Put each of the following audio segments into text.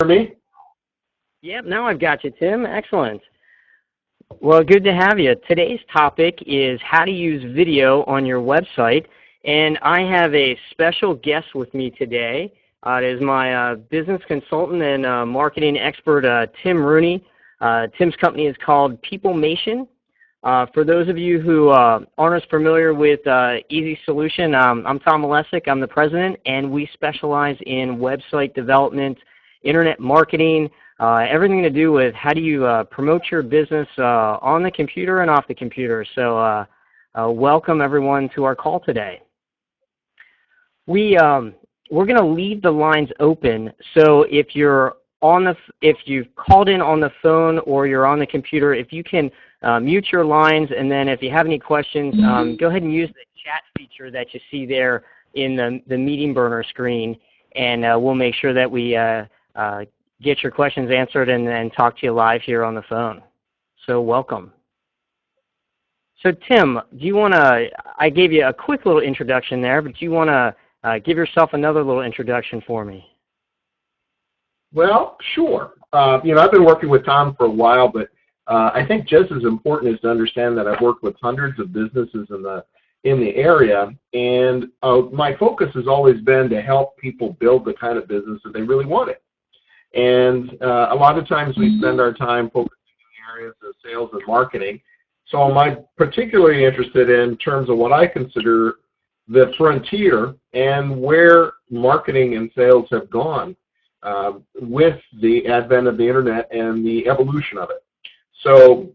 me? Yep, now I've got you, Tim. Excellent. Well, good to have you. Today's topic is how to use video on your website, and I have a special guest with me today. It is my business consultant and marketing expert, Tim Rooney. Tim's company is called PeopleMation. For those of you who aren't as familiar with EZSolution, I'm Tom Malesic. I'm the president, and we specialize in website development, internet marketing, everything to do with how do you promote your business on the computer and off the computer. So welcome everyone to our call today. We're going to leave the lines open, so if you've called in on the phone or you're on the computer, if you can mute your lines, and then if you have any questions, go ahead and use the chat feature that you see there in the meeting burner screen, and we'll make sure that we get your questions answered and talk to you live here on the phone. So welcome. So Tim, do you want to, I gave you a quick little introduction there, but do you want to give yourself another little introduction for me? Well, sure. I've been working with Tom for a while, but I think just as important is to understand that I've worked with hundreds of businesses in the area, and my focus has always been to help people build the kind of business that they really wanted. And a lot of times we spend our time focusing in areas of sales and marketing. So I'm particularly interested in terms of what I consider the frontier and where marketing and sales have gone with the advent of the internet and the evolution of it. So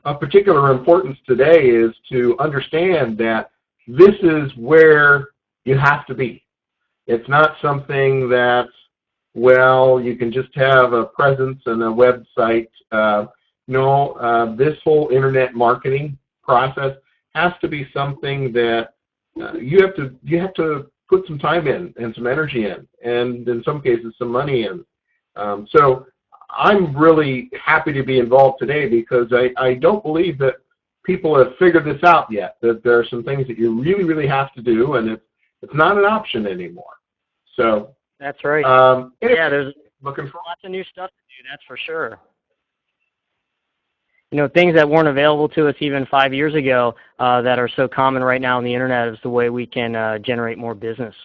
of particular importance today is to understand that this is where you have to be. It's not something that, well, you can just have a presence and a website. This whole internet marketing process has to be something that you have to put some time in and some energy in, and in some cases some money in. So I'm really happy to be involved today because I don't believe that people have figured this out yet, that there are some things that you really, really have to do, and it's not an option anymore. So that's right. Yeah, there's looking for lots of new stuff to do, that's for sure. Things that weren't available to us even 5 years ago that are so common right now on the internet is the way we can generate more business.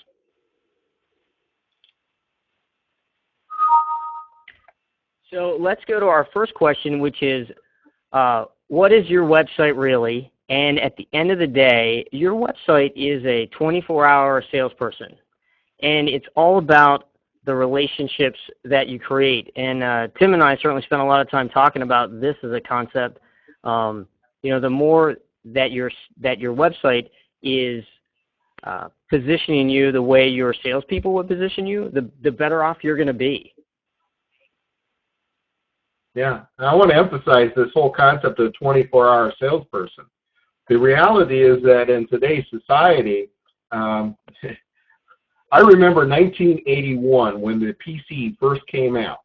So let's go to our first question, which is, what is your website really? And at the end of the day, your website is a 24-hour salesperson. And it's all about the relationships that you create. And Tim and I certainly spent a lot of time talking about this as a concept. The more that your website is positioning you the way your salespeople would position you, the better off you're going to be. Yeah, and I want to emphasize this whole concept of 24-hour salesperson. The reality is that in today's society, I remember 1981 when the PC first came out,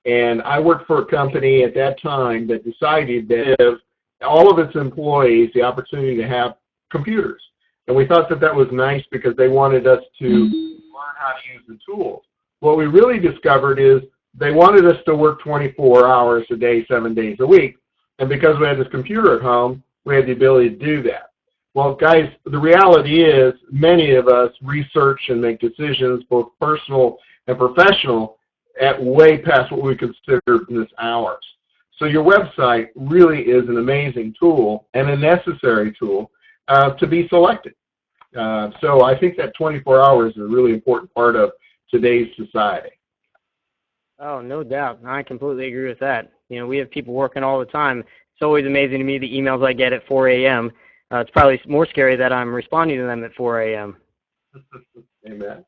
and I worked for a company at that time that decided to give all of its employees the opportunity to have computers. And we thought that that was nice because they wanted us to learn how to use the tools. What we really discovered is they wanted us to work 24 hours a day, 7 days a week, and because we had this computer at home, we had the ability to do that. Well, guys, the reality is many of us research and make decisions, both personal and professional, at way past what we consider business hours. So your website really is an amazing tool and a necessary tool to be selected. So I think that 24 hours is a really important part of today's society. Oh, no doubt. I completely agree with that. We have people working all the time. It's always amazing to me the emails I get at 4 a.m. It's probably more scary that I'm responding to them at 4 a.m. Amen.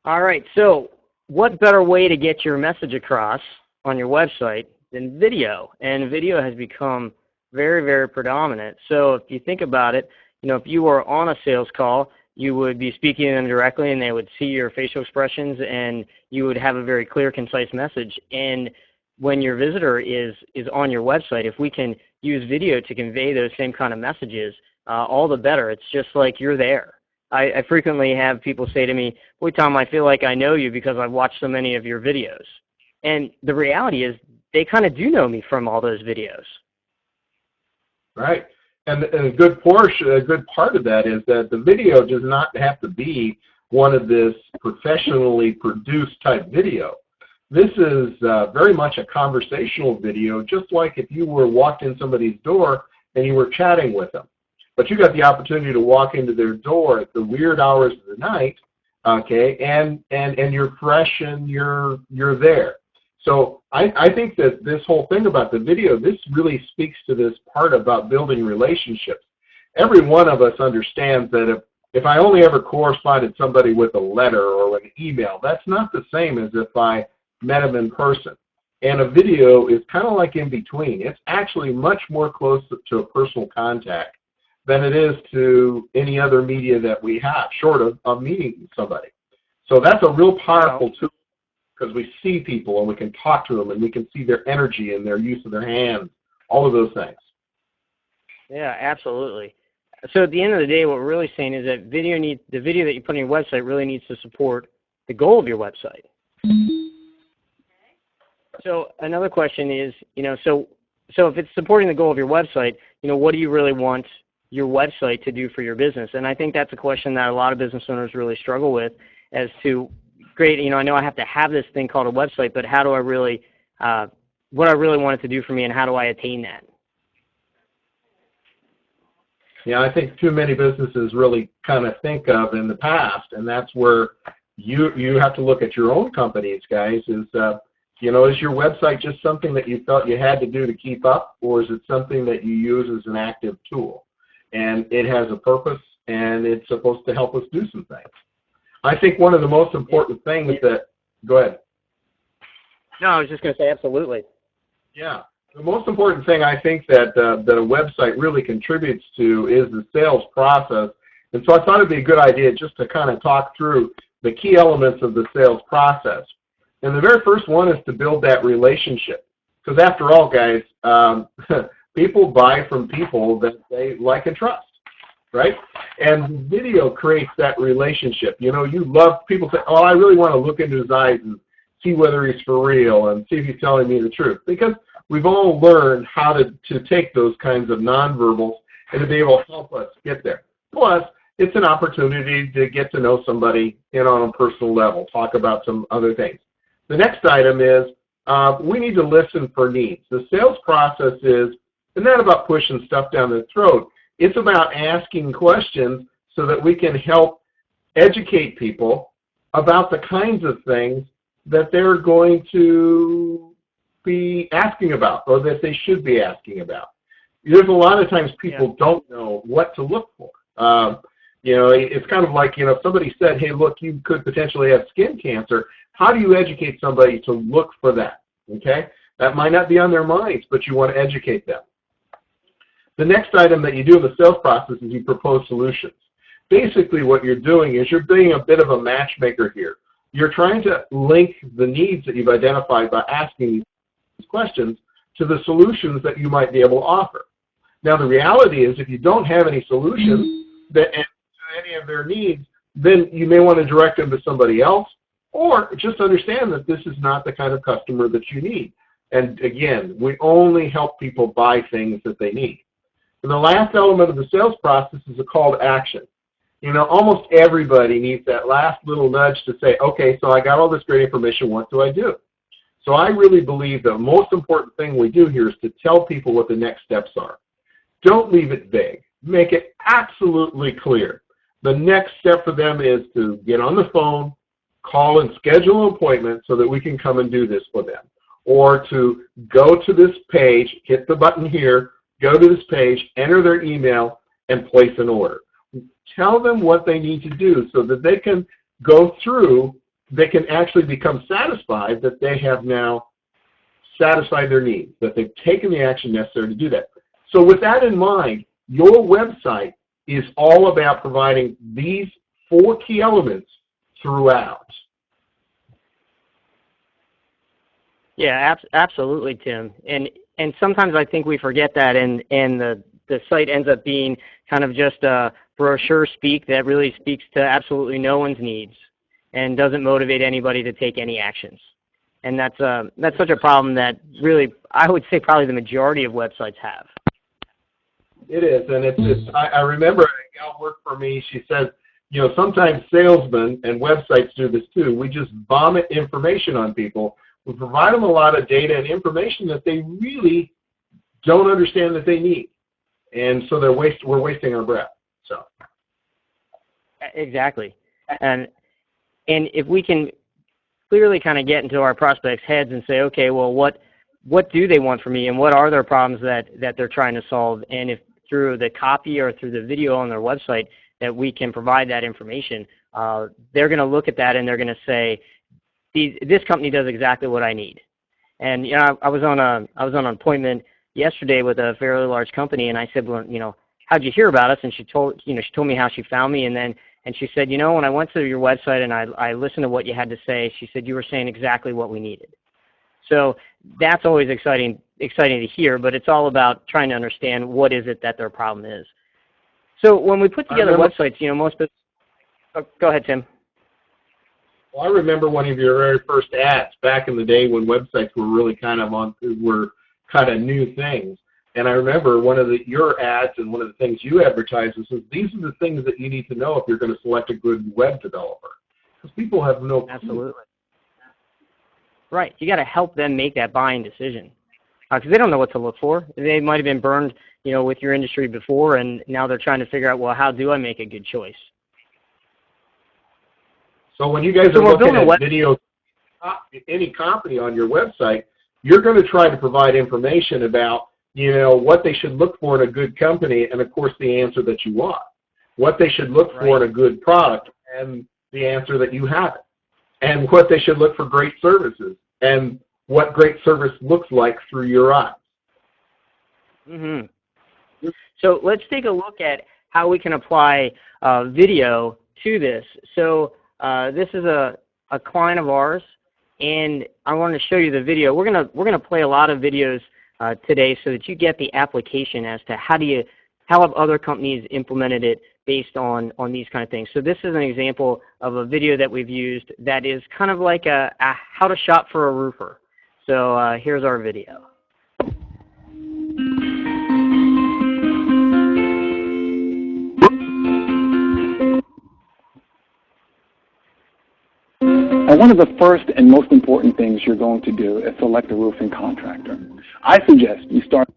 All right, so what better way to get your message across on your website than video? And video has become very, very predominant. So if you think about it, if you were on a sales call, you would be speaking to them directly and they would see your facial expressions and you would have a very clear, concise message. And when your visitor is on your website, if we can use video to convey those same kind of messages, all the better. It's just like you're there. I frequently have people say to me, "Boy, Tom, I feel like I know you because I've watched so many of your videos." And the reality is they kind of do know me from all those videos. Right. And a good portion, a good part of that is that the video does not have to be one of this professionally produced type video. This is very much a conversational video, just like if you were walked in somebody's door and you were chatting with them. But you got the opportunity to walk into their door at the weird hours of the night, okay, and you're fresh and you're there. So I think that this whole thing about the video, this really speaks to this part about building relationships. Every one of us understands that if I only ever corresponded somebody with a letter or an email, that's not the same as if I met them in person. And a video is kind of like in between. It's actually much more close to a personal contact than it is to any other media that we have, short of meeting somebody. So that's a real powerful tool, because we see people and we can talk to them and we can see their energy and their use of their hands, all of those things. Yeah, absolutely. So at the end of the day, what we're really saying is that the video that you put on your website really needs to support the goal of your website. So another question is, so if it's supporting the goal of your website, what do you really want your website to do for your business? And I think that's a question that a lot of business owners really struggle with, as to, great, I know I have to have this thing called a website, but how do I really, what I really want it to do for me, and how do I attain that? Yeah, I think too many businesses really kind of think of in the past, and that's where you have to look at your own companies, guys, is your website just something that you felt you had to do to keep up, or is it something that you use as an active tool? And it has a purpose, and it's supposed to help us do some things. I think one of the most important things that, go ahead. No, I was just going to say absolutely. Yeah. The most important thing I think that that a website really contributes to is the sales process. And so I thought it'd be a good idea just to kind of talk through the key elements of the sales process. And the very first one is to build that relationship. Because after all, guys, people buy from people that they like and trust, right? And video creates that relationship. You love people say, oh, I really want to look into his eyes and see whether he's for real and see if he's telling me the truth. Because we've all learned how to take those kinds of nonverbals and to be able to help us get there. Plus, it's an opportunity to get to know somebody on a personal level, talk about some other things. The next item is we need to listen for needs. The sales process is not about pushing stuff down their throat. It's about asking questions so that we can help educate people about the kinds of things that they're going to be asking about, or that they should be asking about. There's a lot of times people don't know what to look for. It's kind of like, if somebody said, hey, look, you could potentially have skin cancer, how do you educate somebody to look for that? Okay? That might not be on their minds, but you want to educate them. The next item that you do in the sales process is you propose solutions. Basically what you're doing is you're being a bit of a matchmaker here. You're trying to link the needs that you've identified by asking these questions to the solutions that you might be able to offer. Now the reality is if you don't have any solutions that answer any of their needs, then you may want to direct them to somebody else, or just understand that this is not the kind of customer that you need. And again, we only help people buy things that they need. And the last element of the sales process is a call to action. Almost everybody needs that last little nudge to say, okay, so I got all this great information, what do I do? So I really believe the most important thing we do here is to tell people what the next steps are. Don't leave it vague. Make it absolutely clear. The next step for them is to get on the phone, call and schedule an appointment so that we can come and do this for them. Or to go to this page, hit the button here, go to this page, enter their email, and place an order. Tell them what they need to do so that they can go through, they can actually become satisfied that they have now satisfied their needs, that they've taken the action necessary to do that. So with that in mind, your website is all about providing these 4 key elements throughout. Yeah, absolutely, Tim. And sometimes I think we forget that, and the site ends up being kind of just brochure speak that really speaks to absolutely no one's needs and doesn't motivate anybody to take any actions. And that's such a problem that really, I would say probably the majority of websites have. It is, and I remember a gal worked for me, she said, you know, sometimes salesmen and websites do this too. We just vomit information on people. We provide them a lot of data and information that they really don't understand that they need. And so we're wasting our breath. So exactly. And if we can clearly kind of get into our prospects' heads and say, okay, well, what do they want from me, and what are their problems that they're trying to solve? And if through the copy or through the video on their website that we can provide that information, they're going to look at that and they're going to say, this company does exactly what I need. And you know, I was on an appointment yesterday with a fairly large company, and I said, well, you know, how'd you hear about us? And she told me how she found me, and she said, you know, when I went to your website and I listened to what you had to say, she said you were saying exactly what we needed. So that's always exciting to hear, but it's all about trying to understand what is it that their problem is. So when we put together websites, you know, most businesses, go ahead, Tim. Well, I remember one of your very first ads back in the day when websites were really kind of new things. And I remember one of your ads and one of the things you advertised was, these are the things that you need to know if you're going to select a good web developer. Because people have no clue. Absolutely. Right. You got to help them make that buying decision. Because they don't know what to look for. They might have been burned, you know, with your industry before, and now they're trying to figure out, well, how do I make a good choice? So when you guys are looking at video, any company on your website, you're going to try to provide information about, you know, what they should look for in a good company, and of course the answer that you want. What they should look for in a good product, and the answer that you have it. And what they should look for great services, and what great service looks like through your eyes. Mm-hmm. So let's take a look at how we can apply video to this. So this is a client of ours, and I want to show you the video. We're gonna play a lot of videos today so that you get the application as to how have other companies implemented it based on these kind of things. So this is an example of a video that we've used that is kind of like a how to shop for a roofer. So here's our video. And one of the first and most important things you're going to do is select a roofing contractor. I suggest you start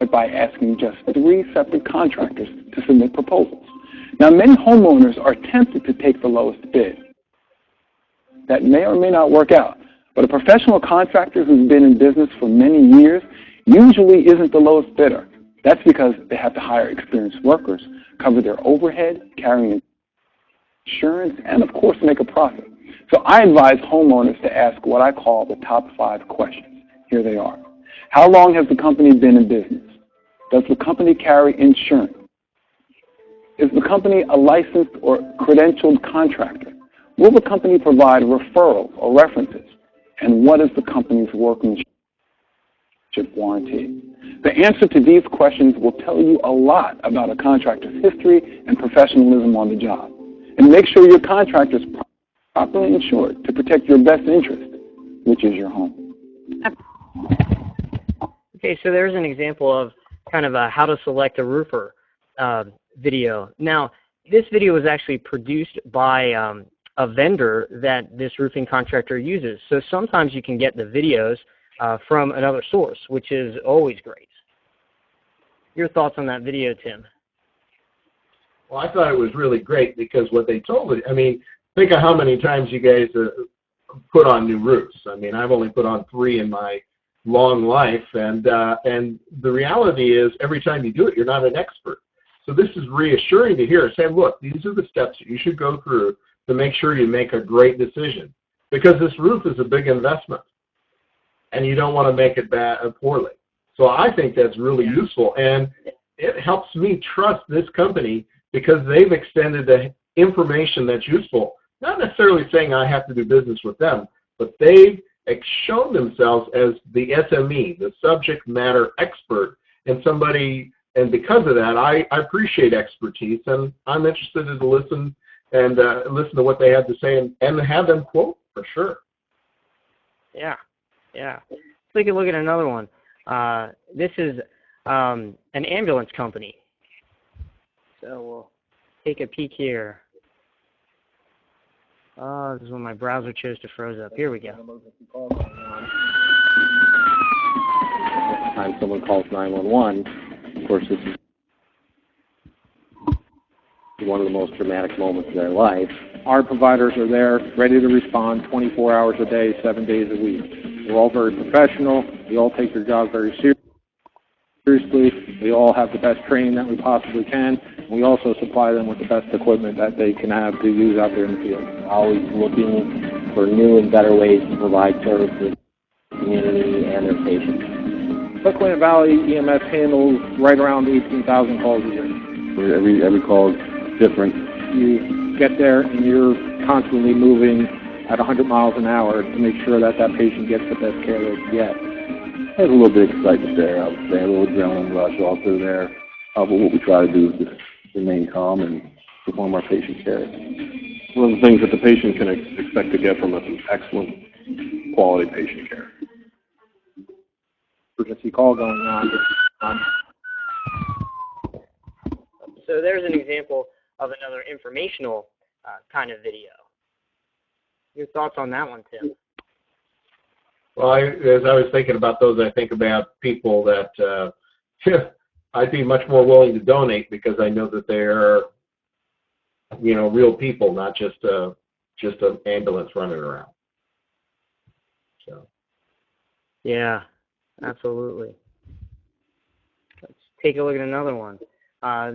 by asking just 3 separate contractors to submit proposals. Now, many homeowners are tempted to take the lowest bid. That may or may not work out, but a professional contractor who's been in business for many years usually isn't the lowest bidder. That's because they have to hire experienced workers, cover their overhead, carry insurance, and of course make a profit. So I advise homeowners to ask what I call the top 5 questions. Here they are. How long has the company been in business? Does the company carry insurance? Is the company a licensed or credentialed contractor? Will the company provide referrals or references? And what is the company's workmanship warranty? The answer to these questions will tell you a lot about a contractor's history and professionalism on the job. And make sure your contractor is properly insured to protect your best interest, which is your home. Okay, so there's an example of kind of a how to select a roofer video. Now, this video was actually produced by a vendor that this roofing contractor uses. So sometimes you can get the videos from another source, which is always great. Your thoughts on that video, Tim? Well, I thought it was really great because what they told me, I mean, think of how many times you guys put on new roofs. I mean, I've only put on 3 in my long life, and the reality is every time you do it, you're not an expert. So this is reassuring to hear, saying, look, these are the steps that you should go through to make sure you make a great decision, because this roof is a big investment, and you don't want to make it poorly. So I think that's really useful, and it helps me trust this company because they've extended the information that's useful, not necessarily saying I have to do business with them, but they've shown themselves as the SME, the subject matter expert, and because of that, I appreciate expertise, and I'm interested to listen to what they have to say and have them quote for sure. Yeah, yeah. Let's take a look at another one. This is an ambulance company. So we'll take a peek here. This is when my browser chose to froze up. Here we go. Time someone calls 911, of course, this is one of the most dramatic moments of their life. Our providers are there, ready to respond 24 hours a day, 7 days a week. We're all very professional. We all take their job very seriously. We all have the best training that we possibly can. We also supply them with the best equipment that they can have to use out there in the field. Always looking for new and better ways to provide services to the community and their patients. Clint Valley EMS handles right around 18,000 calls a year. Every call is different. You get there and you're constantly moving at 100 miles an hour to make sure that that patient gets the best care they can get. There's a little bit of excitement there, I would say, a little adrenaline rush also there. But what we try to do is just remain calm and perform our patient care. One of the things that the patient can expect to get from us is excellent quality patient care. Emergency call going on. So there's an example of another informational kind of video. Your thoughts on that one, Tim? Well, as I was thinking about those, I think about people that I'd be much more willing to donate because I know that they're, real people, not just an ambulance running around. So. Yeah, absolutely. Let's take a look at another one.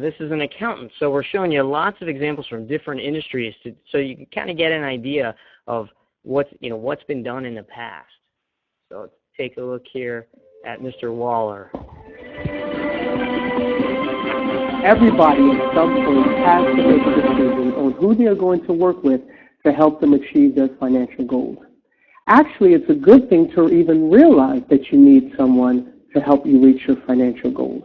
This is an accountant, so we're showing you lots of examples from different industries, so you can kind of get an idea of what's been done in the past. So let's take a look here at Mr. Waller. Everybody at some point has to make a decision on who they are going to work with to help them achieve their financial goals. Actually, it's a good thing to even realize that you need someone to help you reach your financial goals.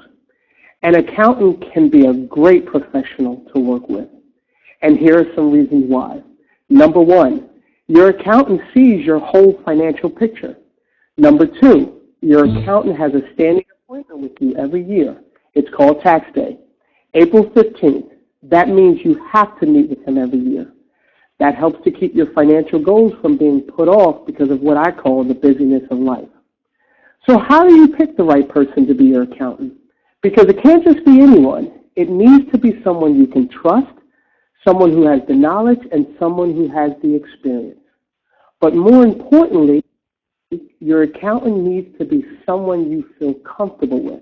An accountant can be a great professional to work with. And here are some reasons why. Number one, your accountant sees your whole financial picture. Number two, your accountant has a standing appointment with you every year. It's called tax day. April 15th. That means you have to meet with him every year. That helps to keep your financial goals from being put off because of what I call the busyness of life. So how do you pick the right person to be your accountant? Because it can't just be anyone. It needs to be someone you can trust, someone who has the knowledge, and someone who has the experience. But more importantly, your accountant needs to be someone you feel comfortable with.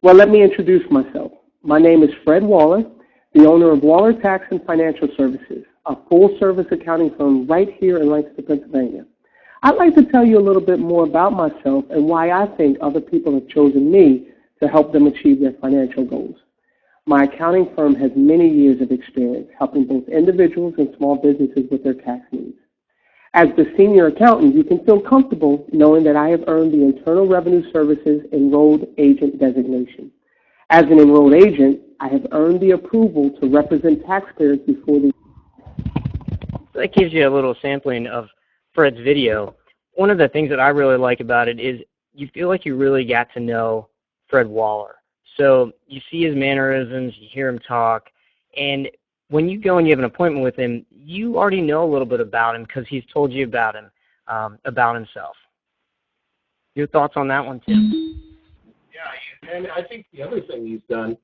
Well, let me introduce myself. My name is Fred Waller, the owner of Waller Tax and Financial Services, a full-service accounting firm right here in Lancaster, Pennsylvania. I'd like to tell you a little bit more about myself and why I think other people have chosen me to help them achieve their financial goals. My accounting firm has many years of experience helping both individuals and small businesses with their tax needs. As the senior accountant, you can feel comfortable knowing that I have earned the Internal Revenue Service's Enrolled Agent designation. As an enrolled agent, I have earned the approval to represent taxpayers before the... So that gives you a little sampling of Fred's video. One of the things that I really like about it is you feel like you really got to know Fred Waller. So you see his mannerisms, you hear him talk, and when you go and you have an appointment with him, you already know a little bit about him because he's told you about him, about himself. Your thoughts on that one, Tim? Yeah, and I think the other thing he's done,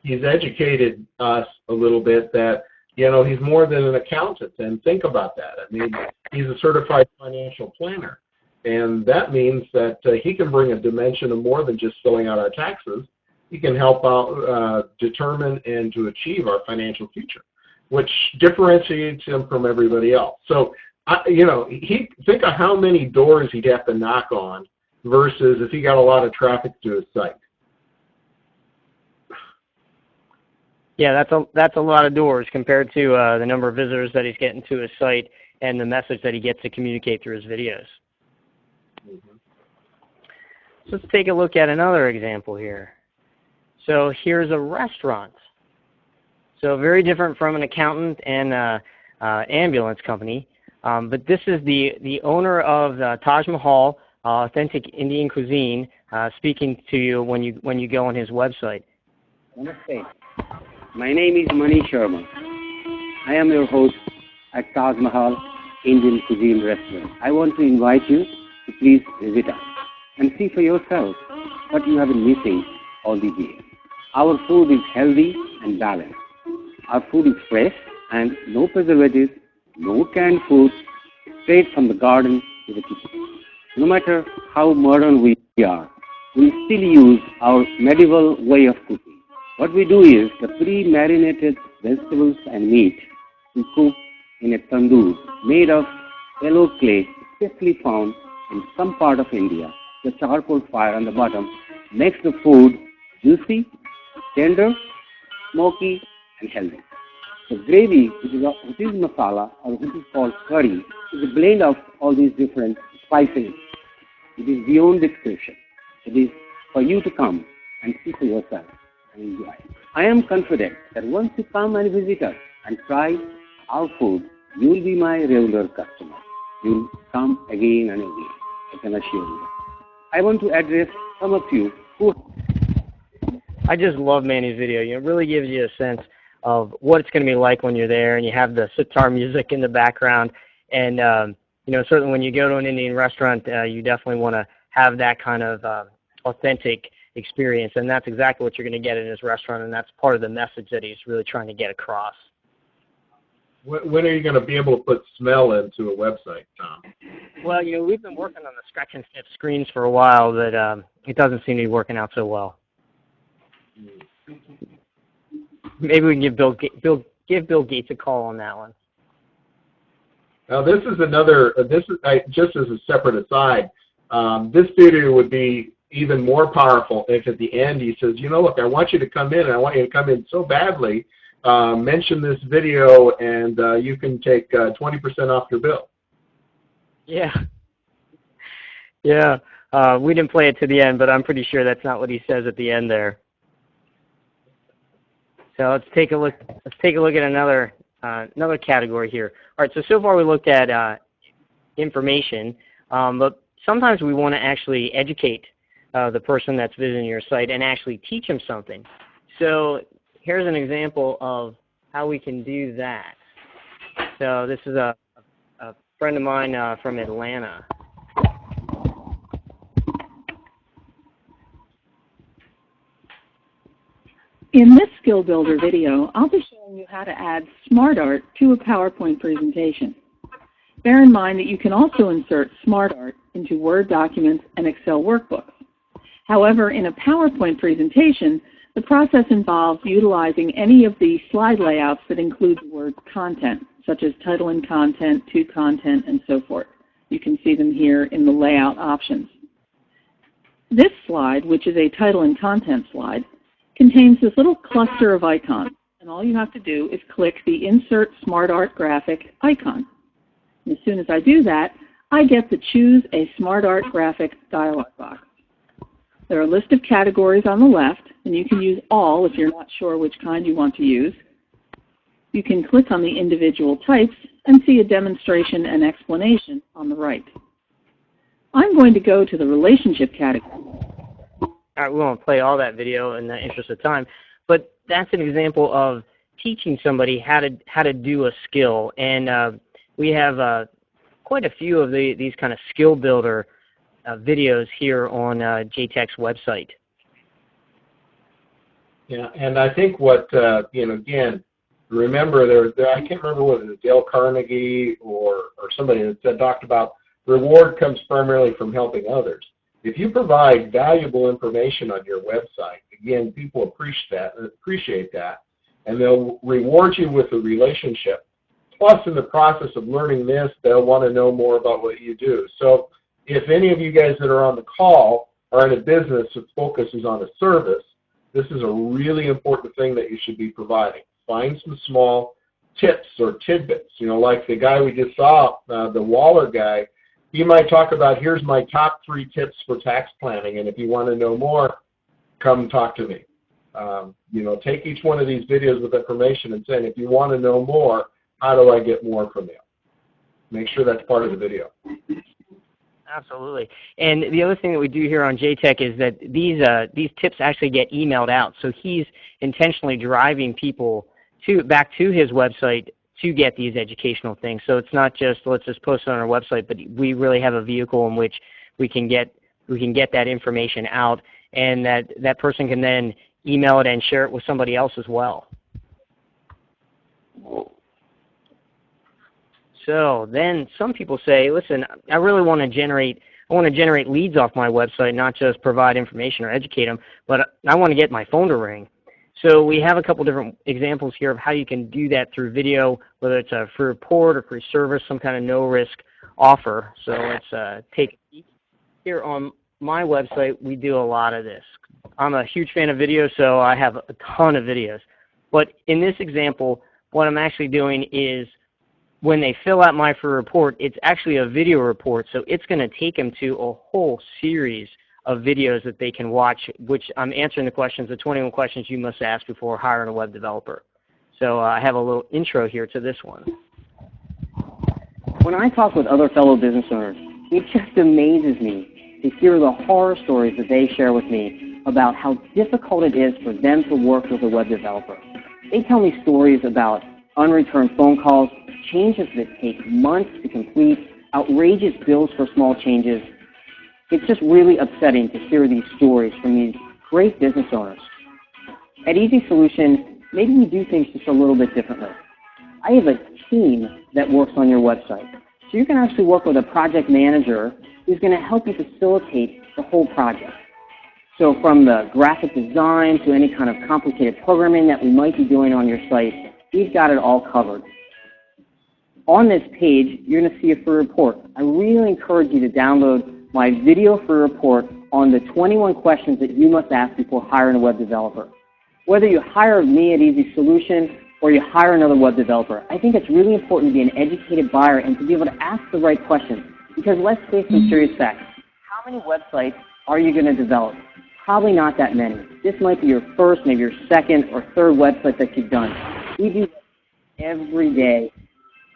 he's educated us a little bit that, he's more than an accountant, and think about that. I mean, he's a certified financial planner, and that means that he can bring a dimension of more than just filling out our taxes. He can help out determine and to achieve our financial future, which differentiates him from everybody else. So, think of how many doors he'd have to knock on versus if he got a lot of traffic to his site. Yeah, that's a lot of doors compared to the number of visitors that he's getting to his site and the message that he gets to communicate through his videos. Mm-hmm. So let's take a look at another example here. So here's a restaurant. So very different from an accountant and ambulance company. But this is the owner of Taj Mahal, Authentic Indian Cuisine, speaking to you when you go on his website. Namaste. My name is Mani Sharma. I am your host at Taj Mahal Indian Cuisine Restaurant. I want to invite you to please visit us and see for yourself what you have been missing all these years. Our food is healthy and balanced. Our food is fresh and no preservatives, no canned food, straight from the garden to the kitchen. No matter how modern we are, we still use our medieval way of cooking. What we do is the pre-marinated vegetables and meat we cook in a tandoor made of yellow clay, especially found in some part of India. The charcoal fire on the bottom makes the food juicy, tender, smoky, and healthy. The gravy, which is masala, or which is called curry, is a blend of all these different spices. It is beyond description. It is for you to come and see for yourself and enjoy. I am confident that once you come and visit us and try our food, you will be my regular customer. You will come again and again, I can assure you. I want to address some of you who... I just love Manny's video. It really gives you a sense of what it's going to be like when you're there, and you have the sitar music in the background. And, certainly when you go to an Indian restaurant, you definitely want to have that kind of authentic experience. And that's exactly what you're going to get in his restaurant, and that's part of the message that he's really trying to get across. When are you going to be able to put smell into a website, Tom? Well, we've been working on the scratch and sniff screens for a while, but it doesn't seem to be working out so well. Maybe we can give Bill Gates a call on that one. Now this is just as a separate aside. This video would be even more powerful if at the end he says, look, I want you to come in, and I want you to come in so badly. Mention this video, and you can take 20% off your bill. Yeah. Yeah. We didn't play it to the end, but I'm pretty sure that's not what he says at the end there. So let's take a look. Let's take a look at another category here. All right. So far we looked at information, but sometimes we want to actually educate the person that's visiting your site and actually teach them something. So here's an example of how we can do that. So this is a friend of mine from Atlanta. In this Skill Builder video, I'll be showing you how to add SmartArt to a PowerPoint presentation. Bear in mind that you can also insert SmartArt into Word documents and Excel workbooks. However, in a PowerPoint presentation, the process involves utilizing any of the slide layouts that include the word content, such as title and content, to content, and so forth. You can see them here in the layout options. This slide, which is a title and content slide, contains this little cluster of icons, and all you have to do is click the Insert SmartArt Graphic icon. And as soon as I do that, I get to choose a SmartArt Graphic dialog box. There are a list of categories on the left, and you can use all if you're not sure which kind you want to use. You can click on the individual types and see a demonstration and explanation on the right. I'm going to go to the relationship category. All right, we won't play all that video in the interest of time, but that's an example of teaching somebody how to do a skill, and we have quite a few of these kind of skill builder videos here on JTech's website. Yeah, and I think what again, remember there I can't remember whether it was Dale Carnegie or somebody that talked about reward comes primarily from helping others. If you provide valuable information on your website, again, people appreciate that, and they'll reward you with a relationship. Plus, in the process of learning this, they'll want to know more about what you do. So if any of you guys that are on the call are in a business that focuses on a service, this is a really important thing that you should be providing. Find some small tips or tidbits. Like the guy we just saw, the Waller guy, he might talk about, here's my top 3 tips for tax planning, and if you want to know more, come talk to me. You know, take each one of these videos with information and saying, if you want to know more, how do I get more from you? Make sure that's part of the video. Absolutely. And the other thing that we do here on JTech is that these tips actually get emailed out. So he's intentionally driving people back to his website to get these educational things. So it's not just let's just post it on our website, but we really have a vehicle in which we can get that information out, and that person can then email it and share it with somebody else as well. So then some people say, listen, I really want to generate leads off my website, not just provide information or educate them, but I want to get my phone to ring. So we have a couple different examples here of how you can do that through video, whether it's a free report or free service, some kind of no-risk offer. So let's take a peek. Here on my website, we do a lot of this. I'm a huge fan of video, so I have a ton of videos. But in this example, what I'm actually doing is when they fill out my free report, it's actually a video report, so it's going to take them to a whole series of videos that they can watch, which I'm answering the questions, the 21 questions you must ask before hiring a web developer. So I have a little intro here to this one. When I talk with other fellow business owners, it just amazes me to hear the horror stories that they share with me about how difficult it is for them to work with a web developer. They tell me stories about unreturned phone calls, changes that take months to complete, outrageous bills for small changes. It's just really upsetting to hear these stories from these great business owners. At EZSolution, maybe we do things just a little bit differently. I have a team that works on your website. So you can actually work with a project manager who's going to help you facilitate the whole project. So from the graphic design to any kind of complicated programming that we might be doing on your site, we've got it all covered. On this page, you're going to see a free report. I really encourage you to download my video free report on the 21 questions that you must ask before hiring a web developer. Whether you hire me at EZSolution or you hire another web developer, I think it's really important to be an educated buyer and to be able to ask the right questions. Because let's face some serious facts. How many websites are you going to develop? Probably not that many. This might be your first, maybe your second or third website that you've done. We do every day.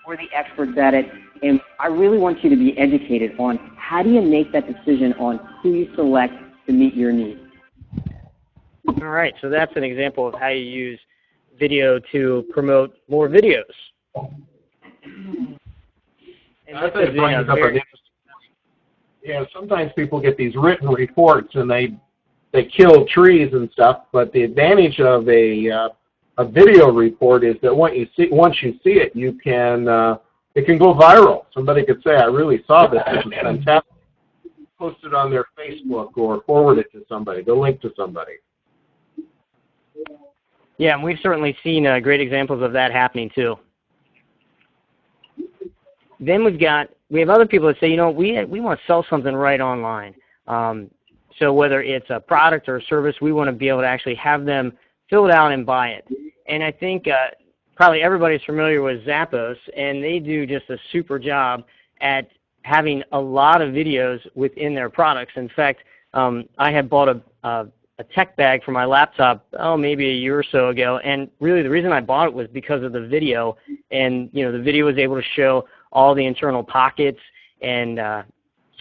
We're the experts at it, and I really want you to be educated on how do you make that decision on who you select to meet your needs. All right, so that's an example of how you use video to promote more videos. And I think it brings up an interesting point. Yeah, sometimes people get these written reports and they kill trees and stuff, but the advantage of a video report is that once you see it, you can it can go viral. Somebody could say, "I really saw this. This is fantastic." Post it on their Facebook or forward it to somebody. The link to somebody. Yeah, and we've certainly seen great examples of that happening too. Then we have other people that say, you know, we want to sell something right online. So whether it's a product or a service, we want to be able to actually have them fill it out and buy it. And I think probably everybody's familiar with Zappos, and they do just a super job at having a lot of videos within their products. In fact, I had bought a tech bag for my laptop, maybe a year or so ago, and really the reason I bought it was because of the video. And you know, the video was able to show all the internal pockets, and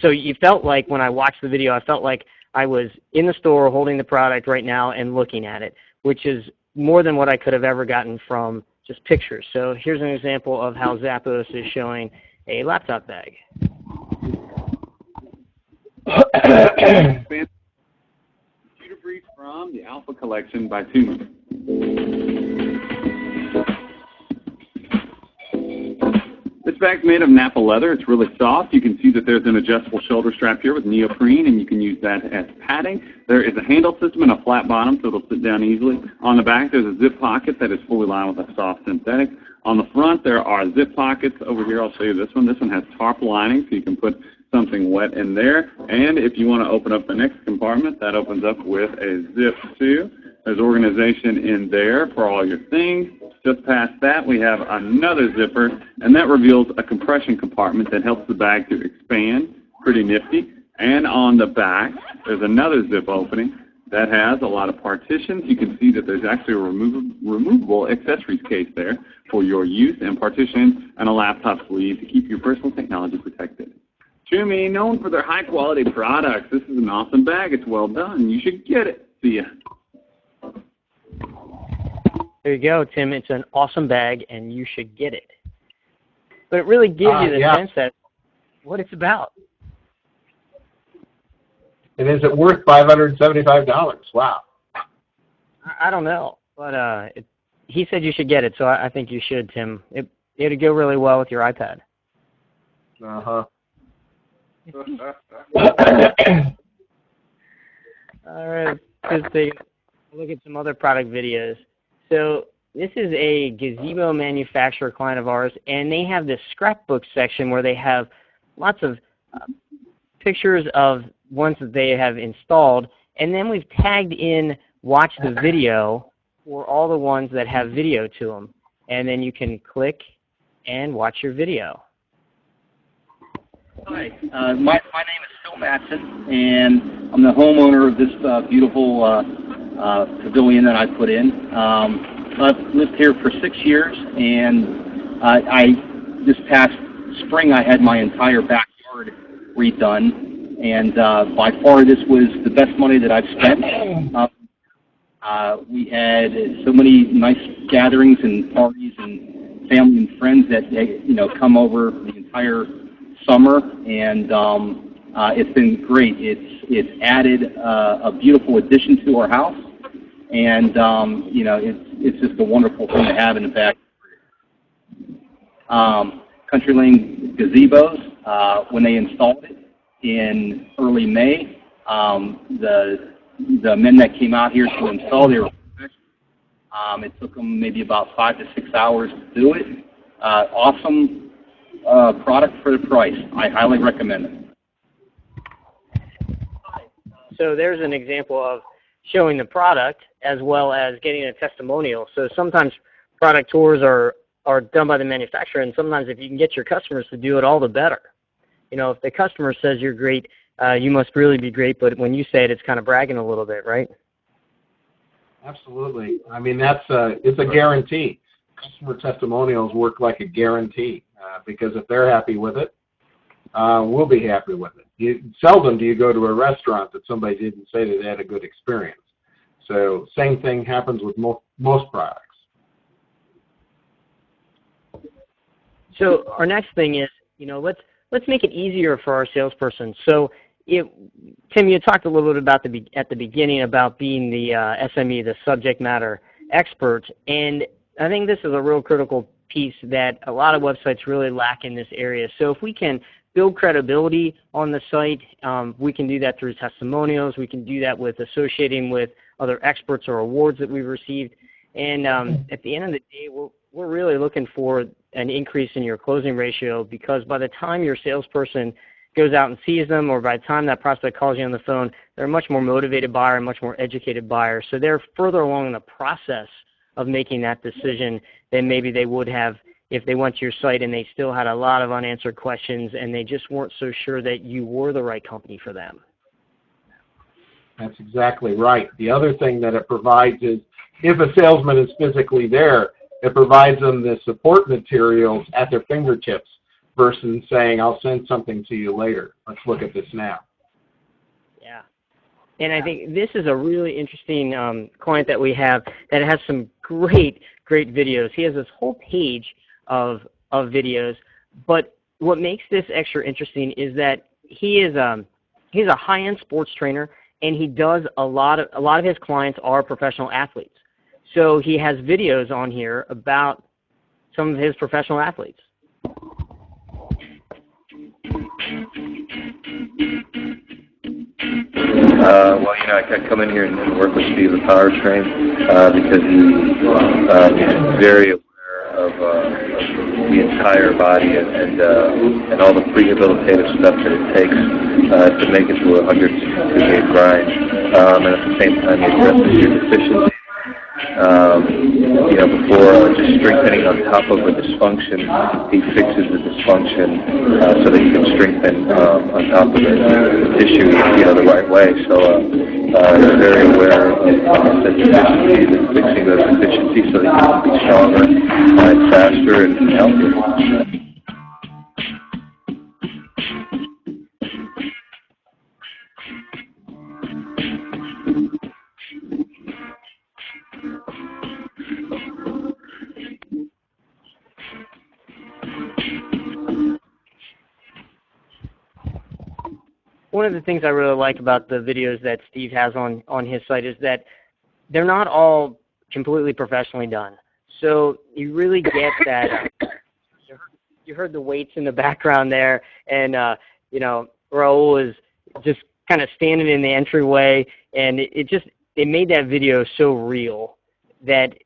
so you felt like when I watched the video, I felt like I was in the store holding the product right now and looking at it, which is more than what I could have ever gotten from just pictures. So here's an example of how Zappos is showing a laptop bag. Computer brief from the Alpha Collection by Tuma. This bag's made of Napa leather. It's really soft. You can see that there's an adjustable shoulder strap here with neoprene, and you can use that as padding. There is a handle system and a flat bottom, so it'll sit down easily. On the back, there's a zip pocket that is fully lined with a soft synthetic. On the front, there are zip pockets. Over here, I'll show you this one. This one has tarp lining, so you can put something wet in there. And if you want to open up the next compartment, that opens up with a zip too. There's organization in there for all your things. Just past that, we have another zipper, and that reveals a compression compartment that helps the bag to expand. Pretty nifty. And on the back, there's another zip opening that has a lot of partitions. You can see that there's actually a removable accessories case there for your use, and partition and a laptop sleeve to keep your personal technology protected. Toomey, known for their high-quality products. This is an awesome bag. It's well done. You should get it. See ya. There you go, Tim. It's an awesome bag, and you should get it. But it really gives you the sense that what it's about. And is it worth $575? Wow. I don't know, but he said you should get it, so I think you should, Tim. It'd go really well with your iPad. Uh-huh. All right, let's take a look at some other product videos. So this is a gazebo manufacturer client of ours, and they have this scrapbook section where they have lots of pictures of ones that they have installed, and then we've tagged in watch the video for all the ones that have video to them, and then you can click and watch your video. Hi, my name is Phil Matson, and I'm the homeowner of this beautiful pavilion that I put in. I've lived here for 6 years, and this past spring I had my entire backyard redone, and by far this was the best money that I've spent. We had so many nice gatherings and parties and family and friends that come over the entire summer, and it's been great. It's added a beautiful addition to our house, and it's just a wonderful thing to have in the back. Country Lane gazebos, when they installed it in early May, the men that came out here to install, they were it took them maybe about 5 to 6 hours to do it. Awesome product for the price. I highly recommend it. So there's an example of showing the product as well as getting a testimonial. So sometimes product tours are done by the manufacturer, and sometimes if you can get your customers to do it, all the better. If the customer says you're great, you must really be great, but when you say it, it's kind of bragging a little bit, right? Absolutely. I mean, it's a guarantee. Customer testimonials work like a guarantee because if they're happy with it, we'll be happy with it. Seldom do you go to a restaurant that somebody didn't say that they had a good experience. So same thing happens with most products. So our next thing is, let's make it easier for our salesperson. So Tim, you talked a little bit about at the beginning about being the SME, the subject matter expert, and I think this is a real critical piece that a lot of websites really lack in this area. So if we can build credibility on the site, we can do that through testimonials. We can do that with associating with other experts or awards that we've received. And at the end of the day, we're really looking for an increase in your closing ratio, because by the time your salesperson goes out and sees them, or by the time that prospect calls you on the phone, they're a much more motivated buyer, a much more educated buyer. So they're further along in the process of making that decision than maybe they would have if they went to your site and they still had a lot of unanswered questions and they just weren't so sure that you were the right company for them. That's exactly right. The other thing that it provides is, if a salesman is physically there, it provides them the support materials at their fingertips versus saying, I'll send something to you later. Let's look at this now. Yeah. And I think this is a really interesting client that we have that has some great videos. He has this whole page of videos, but what makes this extra interesting is that he's a high-end sports trainer, and he does a lot of his clients are professional athletes. So he has videos on here about some of his professional athletes. I come in here and work with Steve, the powertrain, because he's very aware of the entire body and all the rehabilitative stuff that it takes to make it to a 100-day grind. And at the same time, he addresses your deficiencies before just strengthening on top of a dysfunction, he fixes the dysfunction so that he can strengthen on top of the tissue, the right way. So he's very aware of the deficiencies and fixing those deficiencies so that he can be stronger and faster and healthier. One of the things I really like about the videos that Steve has on his site is that they're not all completely professionally done. So you really get that. You heard the weights in the background there, and Raul is just kind of standing in the entryway, and it made that video so real that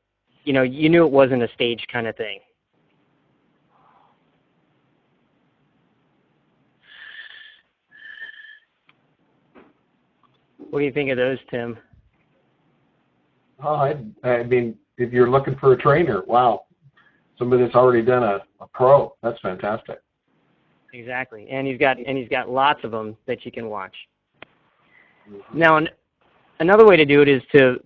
you knew it wasn't a stage kind of thing. What do you think of those, Tim? Oh, I mean, if you're looking for a trainer, wow, somebody that's already done a pro, that's fantastic. Exactly, and he's got lots of them that you can watch. Now, another way to do it is to,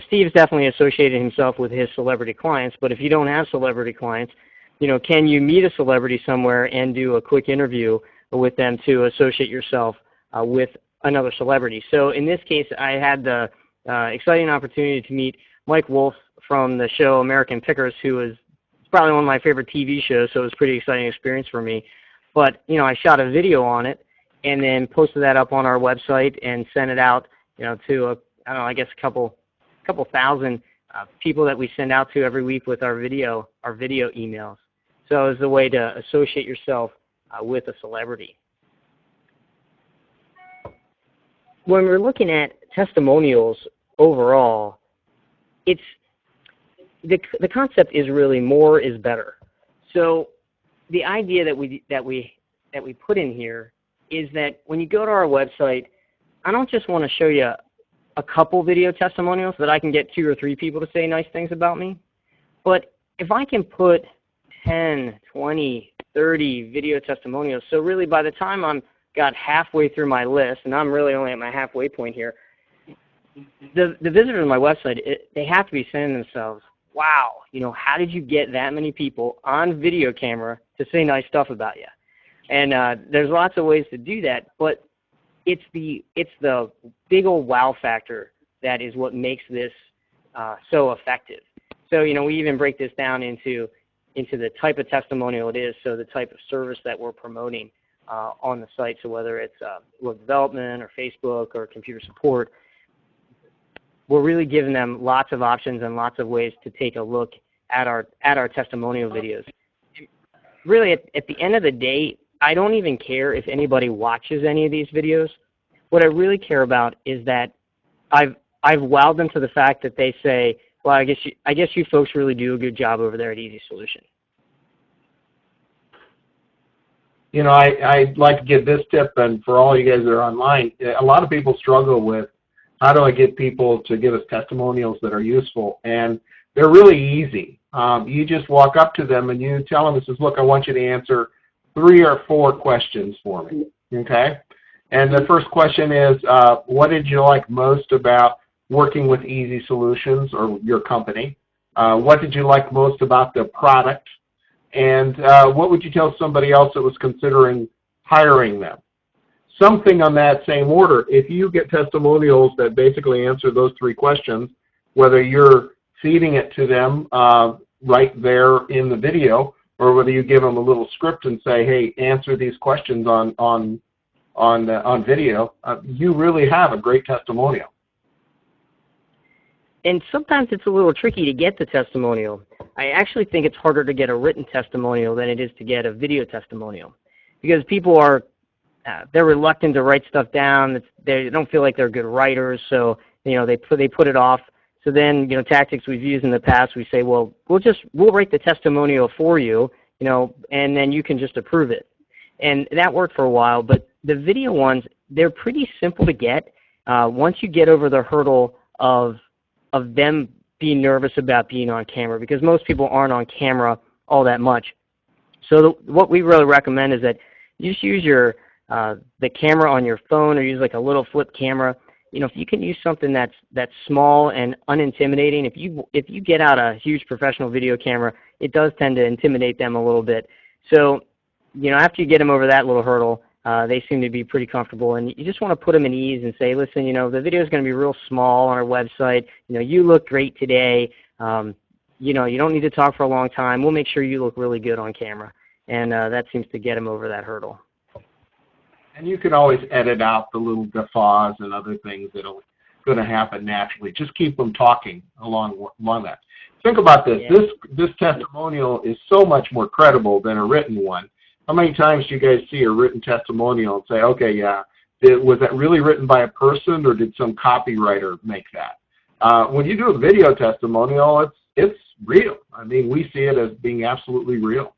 Steve's definitely associated himself with his celebrity clients, but if you don't have celebrity clients, can you meet a celebrity somewhere and do a quick interview with them to associate yourself with another celebrity? So in this case, I had the exciting opportunity to meet Mike Wolf from the show American Pickers, who is probably one of my favorite TV shows, so it was a pretty exciting experience for me. But, I shot a video on it and then posted that up on our website and sent it out, to, a couple thousand people that we send out to every week with our video emails. So it was a way to associate yourself with a celebrity. When we're looking at testimonials overall, it's the concept is really more is better. So the idea that we put in here is that when you go to our website, I don't just want to show you a couple video testimonials that I can get 2 or 3 people to say nice things about me, but if I can put 10, 20, 30 video testimonials, so really by the time I'm got halfway through my list, and I'm really only at my halfway point here, the visitors on my website, they have to be saying to themselves, wow, how did you get that many people on video camera to say nice stuff about you? And there's lots of ways to do that, but it's the big old wow factor that is what makes this so effective. So, we even break this down into the type of testimonial it is, so the type of service that we're promoting on the site. So whether it's web development or Facebook or computer support, we're really giving them lots of options and lots of ways to take a look at our testimonial videos. Really, at the end of the day, I don't even care if anybody watches any of these videos. What I really care about is that I've wowed them to the fact that they say, well, I guess you folks really do a good job over there at EZSolution. I'd like to give this tip, and for all you guys that are online, a lot of people struggle with how do I get people to give us testimonials that are useful, and they're really easy. You just walk up to them and you tell them, look, I want you to answer 3 or 4 questions for me, okay? And the first question is, what did you like most about working with EZSolutions or your company? What did you like most about the product? And what would you tell somebody else that was considering hiring them? Something on that same order. If you get testimonials that basically answer those 3 questions, whether you're feeding it to them right there in the video, or whether you give them a little script and say, hey, answer these questions on video, you really have a great testimonial. And sometimes it's a little tricky to get the testimonial. I actually think it's harder to get a written testimonial than it is to get a video testimonial, because people are they're reluctant to write stuff down. They don't feel like they're good writers, so they put it off. So then tactics we've used in the past, we say, well, we'll write the testimonial for you, and then you can just approve it. And that worked for a while, but the video ones, they're pretty simple to get. Once you get over the hurdle of of them being nervous about being on camera, because most people aren't on camera all that much. So what we really recommend is that you just use your the camera on your phone, or use like a little flip camera. You know, if you can use something that's small and unintimidating, if you get out a huge professional video camera, it does tend to intimidate them a little bit. So, you know, after you get them over that little hurdle, they seem to be pretty comfortable, and you just want to put them at ease and say, listen, you know, the video is going to be real small on our website. You know, you look great today. You know, you don't need to talk for a long time. We'll make sure you look really good on camera, and that seems to get them over that hurdle. And you can always edit out the little guffaws and other things that are going to happen naturally. Just keep them talking along that. Think about this. Yeah. This testimonial is so much more credible than a written one. How many times do you guys see a written testimonial and say, okay, yeah, was that really written by a person, or did some copywriter make that? When you do a video testimonial, it's real. I mean, we see it as being absolutely real.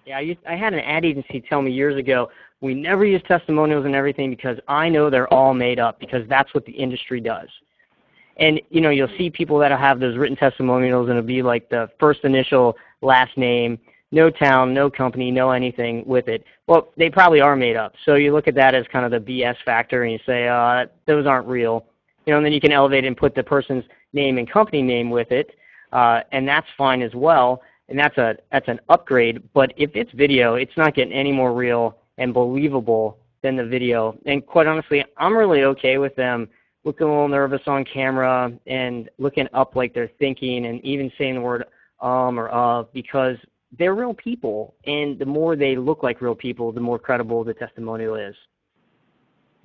Yeah, I had an ad agency tell me years ago, we never use testimonials and everything because I know they're all made up, because that's what the industry does. And, you know, you'll see people that'll have those written testimonials, and it'll be like the first initial, last name, no town, no company, no anything with it. Well, they probably are made up. So you look at that as kind of the BS factor, and you say, those aren't real. You know, and then you can elevate it and put the person's name and company name with it, and that's fine as well. And that's an upgrade. But if it's video, it's not getting any more real and believable than the video. And quite honestly, I'm really okay with them looking a little nervous on camera and looking up like they're thinking, and even saying the word or of, because they're real people, and the more they look like real people, the more credible the testimonial is.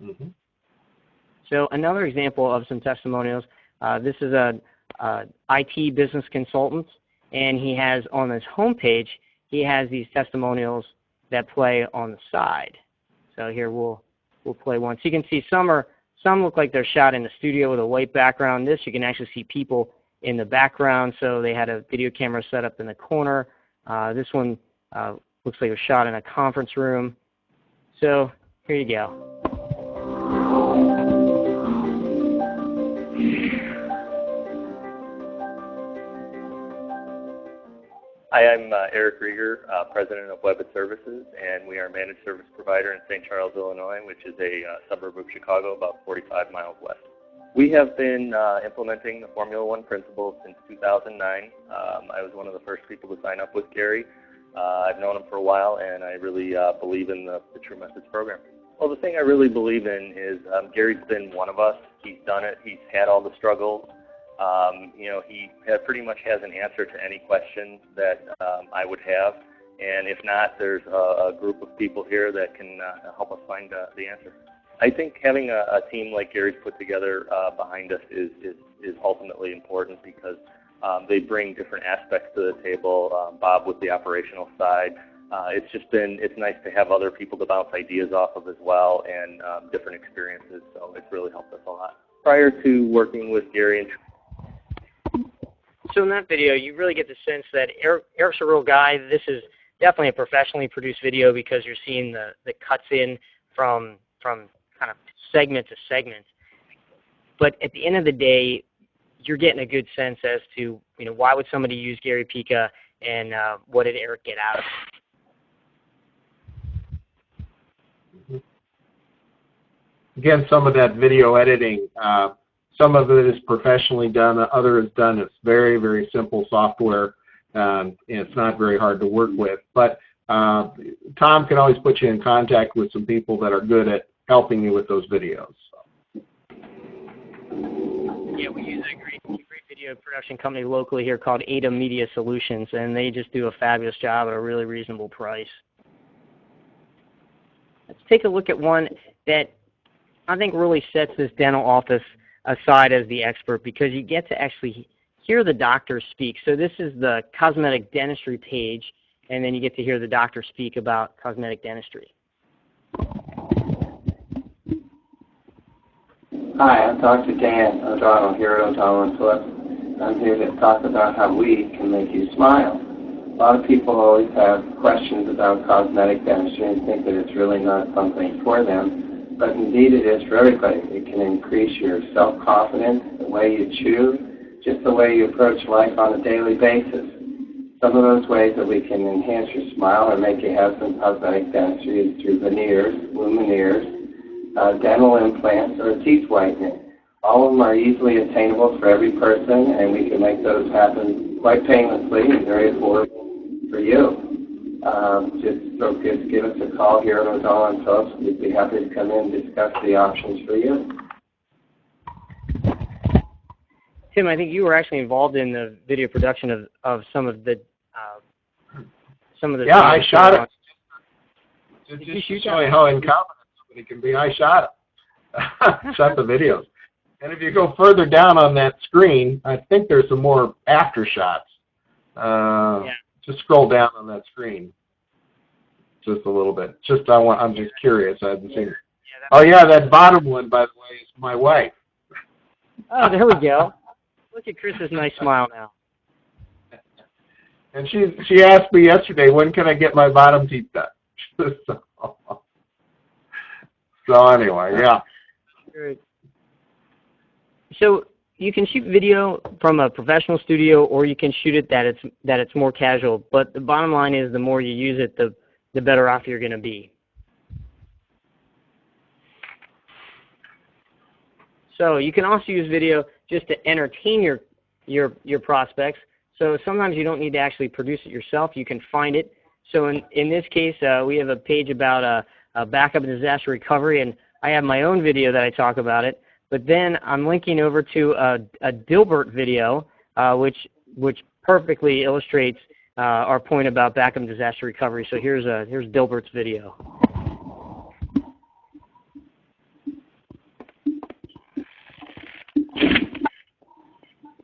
Mm-hmm. So another example of some testimonials, this is a IT business consultant, and he has on his homepage, he has these testimonials that play on the side. So here we'll play one. So you can see some look like they're shot in the studio with a white background. This, you can actually see people in the background, so they had a video camera set up in the corner. This one looks like it was shot in a conference room. So here you go. Hi, I'm Eric Rieger, President of Web Services, and we are a managed service provider in St. Charles, Illinois, which is a suburb of Chicago, about 45 miles west. We have been implementing the Formula One principles since 2009. I was one of the first people to sign up with Gary. I've known him for a while, and I really believe in the True Methods program. Well, the thing I really believe in is Gary's been one of us. He's done it. He's had all the struggles. You know, he pretty much has an answer to any question that I would have, and if not, there's a group of people here that can help us find the answer. I think having a team like Gary's put together behind us is ultimately important, because they bring different aspects to the table. Bob with the operational side. It's nice to have other people to bounce ideas off of as well, and different experiences, so it's really helped us a lot. Prior to working with Gary and So in that video, you really get the sense that Eric's a real guy. This is definitely a professionally produced video, because you're seeing the cuts in from kind of segment to segment. But at the end of the day, you're getting a good sense as to, you know, why would somebody use Gary Pica, and what did Eric get out of it. Again, some of that video editing, some of it is professionally done, other is done. It's very, very simple software, and it's not very hard to work with. But Tom can always put you in contact with some people that are good at helping you with those videos. Yeah, we use a great video production company locally here called Ada Media Solutions, and they just do a fabulous job at a really reasonable price. Let's take a look at one that I think really sets this dental office aside as the expert, because you get to actually hear the doctor speak. So this is the cosmetic dentistry page, and then you get to hear the doctor speak about cosmetic dentistry. Hi, I'm Dr. Dan O'Donnell here at O'Donnell & Phillips. I'm here to talk about how we can make you smile. A lot of people always have questions about cosmetic dentistry and think that it's really not something for them. But indeed it is for everybody. It can increase your self-confidence, the way you chew. just the way you approach life on a daily basis. Some of those ways that we can enhance your smile or make you have some cosmetic dentistry is through veneers, lumineers, dental implants, or teeth whitening. All of them are easily attainable for every person, and we can make those happen quite painlessly and very affordable for you. Just give us a call here at O'Donnell & Phillips. We'd be happy to come in and discuss the options for you. Tim, I think you were actually involved in the video production of some of the Yeah, I shot it. Did you shoot show you how incompetent somebody can be, I shot it. Shot the videos. And if you go further down on that screen, I think there's some more after shots. Just scroll down on that screen. Just a little bit. I'm just curious. I haven't seen it. Oh yeah, that bottom one, by the way, is my wife. Oh, there we go. Look at Chris's nice smile now. And she asked me yesterday, when can I get my bottom teeth done? So anyway, yeah. Great. So you can shoot video from a professional studio, or you can shoot it that it's more casual. But the bottom line is, the more you use it, the better off you're going to be. So you can also use video just to entertain your prospects. So sometimes you don't need to actually produce it yourself. You can find it. So in this case, we have a page about a backup and disaster recovery, and I have my own video that I talk about it. But then I'm linking over to a Dilbert video, which perfectly illustrates our point about backup and disaster recovery. So here's Dilbert's video.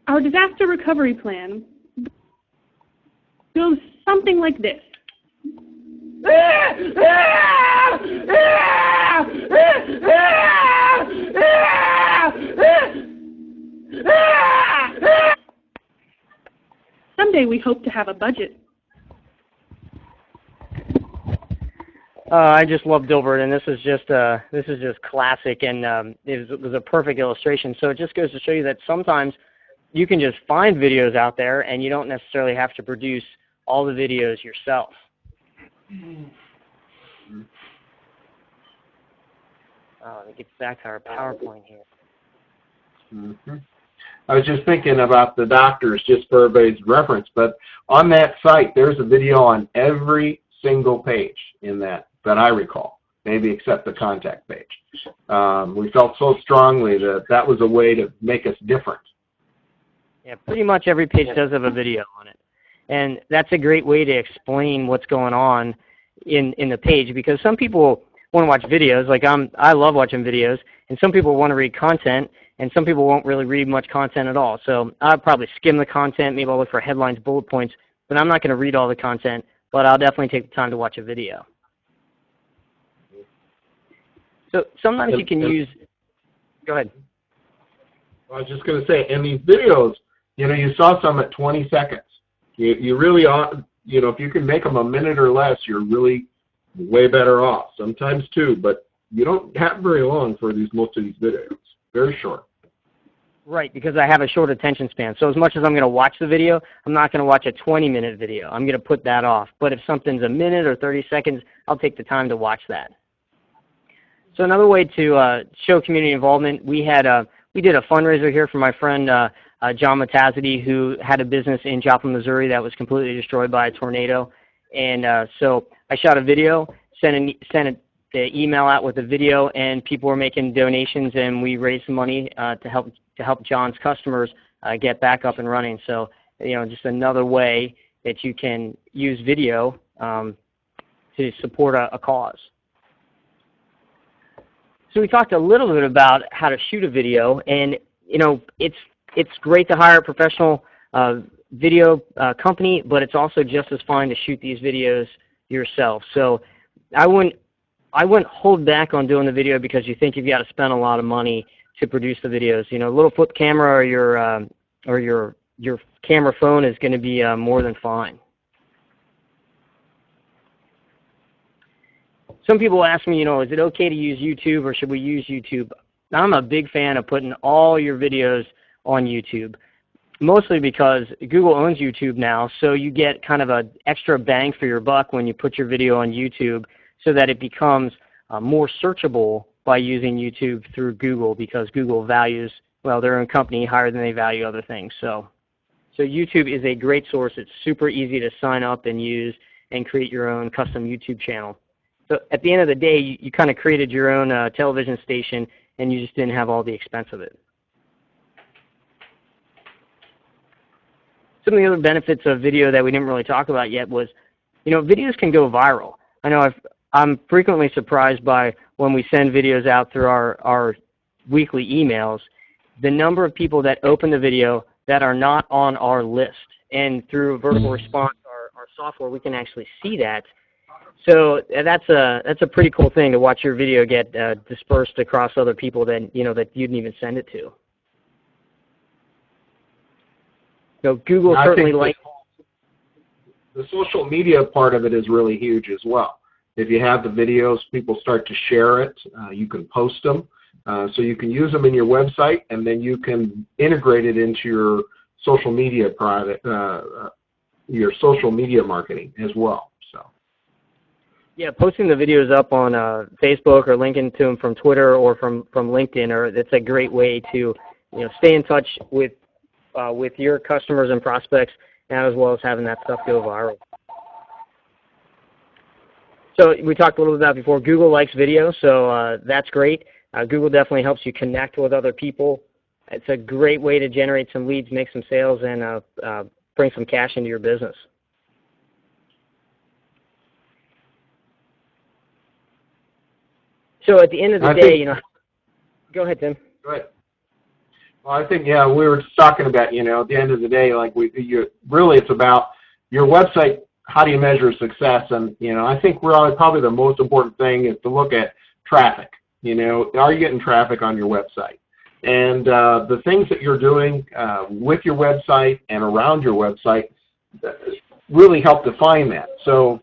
Our disaster recovery plan goes something like this. Someday we hope to have a budget. I just love Dilbert, and this is just classic, and it was a perfect illustration. So it just goes to show you that sometimes you can just find videos out there, and you don't necessarily have to produce all the videos yourself. Let me get back to our PowerPoint here. Mm-hmm. I was just thinking about the doctors, just for everybody's reference, but on that site, there's a video on every single page in that I recall, maybe except the contact page. We felt so strongly that that was a way to make us different. Yeah, pretty much every page does have a video on it. And that's a great way to explain what's going on in the page, because some people want to watch videos, like I love watching videos, and some people want to read content, and some people won't really read much content at all. So I'll probably skim the content, maybe I'll look for headlines, bullet points, but I'm not going to read all the content, but I'll definitely take the time to watch a video. So sometimes you can use, go ahead. I was just going to say, in these videos, you saw some at 20 seconds. You really ought, if you can make them a minute or less, you're really way better off. Sometimes two, but you don't have very long for most of these videos. Very short. Right, because I have a short attention span. So as much as I'm going to watch the video, I'm not going to watch a 20-minute video. I'm going to put that off. But if something's a minute or 30 seconds, I'll take the time to watch that. So another way to show community involvement, we did a fundraiser here for my friend John Matazity, who had a business in Joplin, Missouri that was completely destroyed by a tornado. And so I shot a video, sent the email out with the video, and people were making donations, and we raised some money to help John's customers get back up and running. So just another way that you can use video to support a cause. So we talked a little bit about how to shoot a video, and it's great to hire a professional video company, but it's also just as fine to shoot these videos yourself. So I wouldn't hold back on doing the video because you think you've got to spend a lot of money to produce the videos. A little flip camera or your camera phone is going to be more than fine. Some people ask me, is it okay to use YouTube or should we use YouTube? I'm a big fan of putting all your videos on YouTube. mostly because Google owns YouTube now, so you get kind of an extra bang for your buck when you put your video on YouTube so that it becomes more searchable by using YouTube through Google because Google values, well, their own company higher than they value other things. So YouTube is a great source. It's super easy to sign up and use and create your own custom YouTube channel. So at the end of the day, you kind of created your own television station and you just didn't have all the expense of it. Some of the other benefits of video that we didn't really talk about yet was, videos can go viral. I know I'm frequently surprised by when we send videos out through our weekly emails, the number of people that open the video that are not on our list. And through vertical response, our software, we can actually see that. So that's a pretty cool thing to watch your video get dispersed across other people that that you didn't even send it to. So Google certainly likes the social media part of it is really huge as well. If you have the videos, people start to share it. You can post them, so you can use them in your website, and then you can integrate it into your social media product, your social media marketing as well. So. Yeah, posting the videos up on Facebook or linking to them from Twitter or from LinkedIn, it's a great way to stay in touch with your customers and prospects, and as well as having that stuff go viral. So we talked a little bit about before, Google likes video, so that's great. Google definitely helps you connect with other people. It's a great way to generate some leads, make some sales, and bring some cash into your business. So at the end of the day, go ahead, Tim. Go ahead. Well, I think, we were just talking about, at the end of the day, like really it's about your website, how do you measure success? And, I think probably the most important thing is to look at traffic. Are you getting traffic on your website? And the things that you're doing with your website and around your website really help define that. So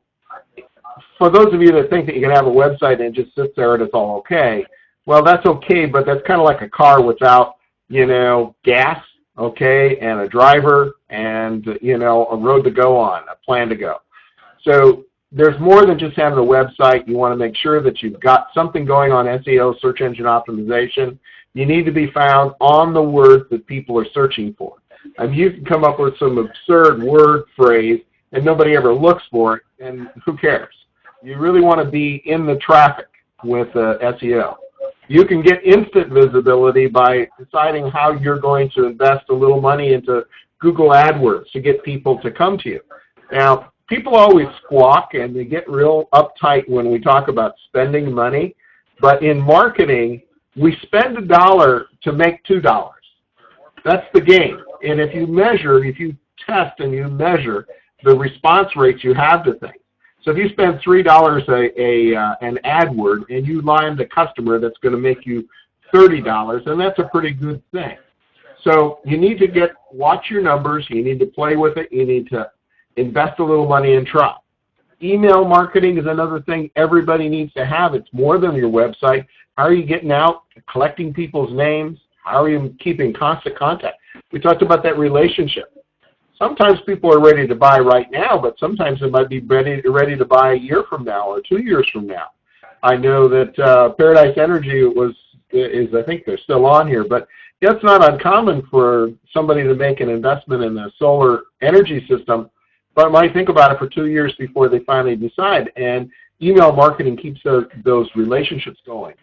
for those of you that think that you can have a website and it just sits there and it's all okay, well, that's okay, but that's kind of like a car without gas, okay, and a driver and, a road to go on, a plan to go. So there's more than just having a website. You want to make sure that you've got something going on SEO, search engine optimization. You need to be found on the words that people are searching for. You can come up with some absurd word phrase and nobody ever looks for it, and who cares? You really want to be in the traffic with SEO. You can get instant visibility by deciding how you're going to invest a little money into Google AdWords to get people to come to you. Now, people always squawk and they get real uptight when we talk about spending money, but in marketing, we spend $1 to make $2. That's the game. And if you test and you measure the response rates you have to things. So if you spend $3 an AdWord and you land a customer that's going to make you $30, then that's a pretty good thing. So you need to watch your numbers, you need to play with it, you need to invest a little money and try. Email marketing is another thing everybody needs to have. It's more than your website. How are you getting out, collecting people's names? How are you keeping constant contact? We talked about that relationship. Sometimes people are ready to buy right now, but sometimes they might be ready to buy a year from now or 2 years from now. I know that Paradise Energy is I think they're still on here, but it's not uncommon for somebody to make an investment in a solar energy system, but might think about it for 2 years before they finally decide. And email marketing keeps those relationships going.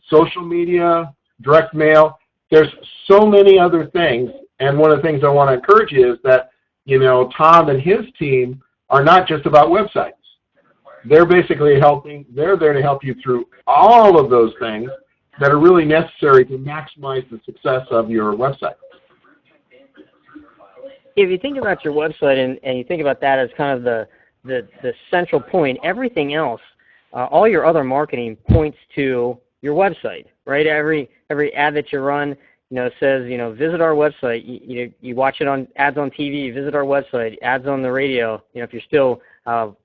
Social media, direct mail, there's so many other things. And one of the things I want to encourage you is that, Tom and his team are not just about websites. They're basically they're there to help you through all of those things that are really necessary to maximize the success of your website. If you think about your website and you think about that as kind of the central point, everything else, all your other marketing points to your website, right? Every ad that you run, says, visit our website. You watch it on ads on TV, visit our website, ads on the radio. If you're still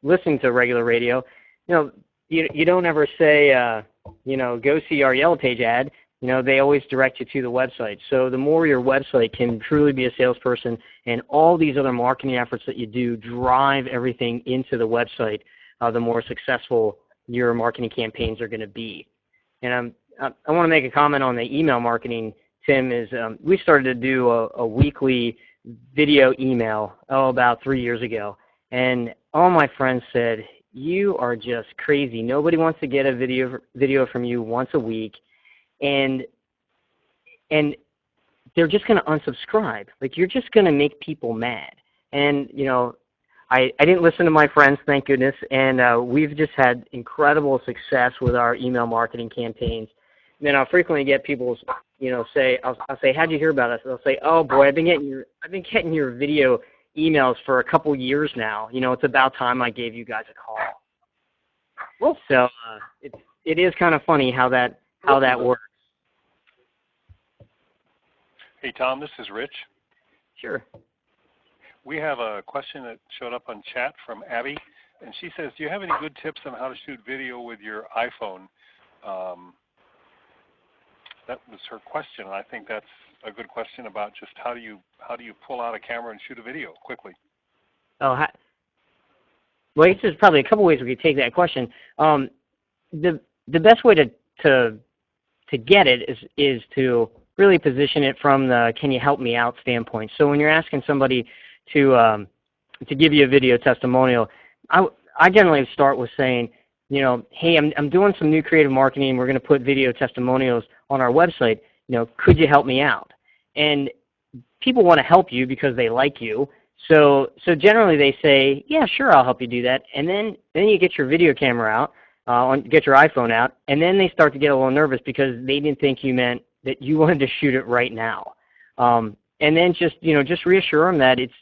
listening to regular radio, you don't ever say, go see our Yellow Page ad. they always direct you to the website. So the more your website can truly be a salesperson, and all these other marketing efforts that you do drive everything into the website, the more successful your marketing campaigns are going to be. And I want to make a comment on the email marketing, Tim, is we started to do a weekly video email, about 3 years ago. And all my friends said, you are just crazy. Nobody wants to get a video from you once a week. And they're just going to unsubscribe. Like, you're just going to make people mad. And, I didn't listen to my friends, thank goodness, and we've just had incredible success with our email marketing campaigns. And then I'll frequently get people, say, I'll say, how'd you hear about us? They'll say, oh boy, I've been getting your video emails for a couple years now. It's about time I gave you guys a call. Well, so it is kind of funny how that works. Hey Tom, this is Rich. Sure. We have a question that showed up on chat from Abby, and she says, do you have any good tips on how to shoot video with your iPhone? That was her question, and I think that's a good question about just how do you pull out a camera and shoot a video quickly. Oh, well, I guess there's probably a couple ways we could take that question. The best way to get it is to really position it from the "can you help me out" standpoint. So when you're asking somebody to give you a video testimonial, I generally start with saying, hey, I'm doing some new creative marketing. We're going to put video testimonials on our website. Could you help me out? And people want to help you because they like you. So generally they say, yeah, sure, I'll help you do that. And then you get your video camera out, get your iPhone out, and then they start to get a little nervous because they didn't think you meant that you wanted to shoot it right now. And then just reassure them that it's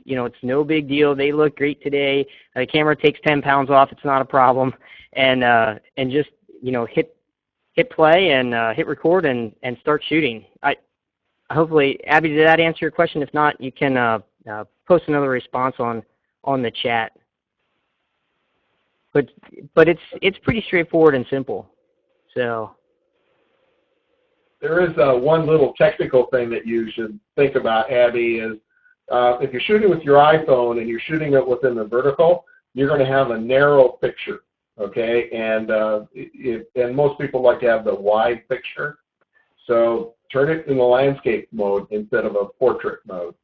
no big deal. They look great today. The camera takes 10 pounds off. It's not a problem. And just hit play and hit record and start shooting. Hopefully, Abby, did that answer your question? If not, you can post another response on the chat. But it's pretty straightforward and simple. So. There is one little technical thing that you should think about, Abby, is if you're shooting with your iPhone and you're shooting it within the vertical, you're going to have a narrow picture, okay? And most people like to have the wide picture. So turn it in the landscape mode instead of a portrait mode.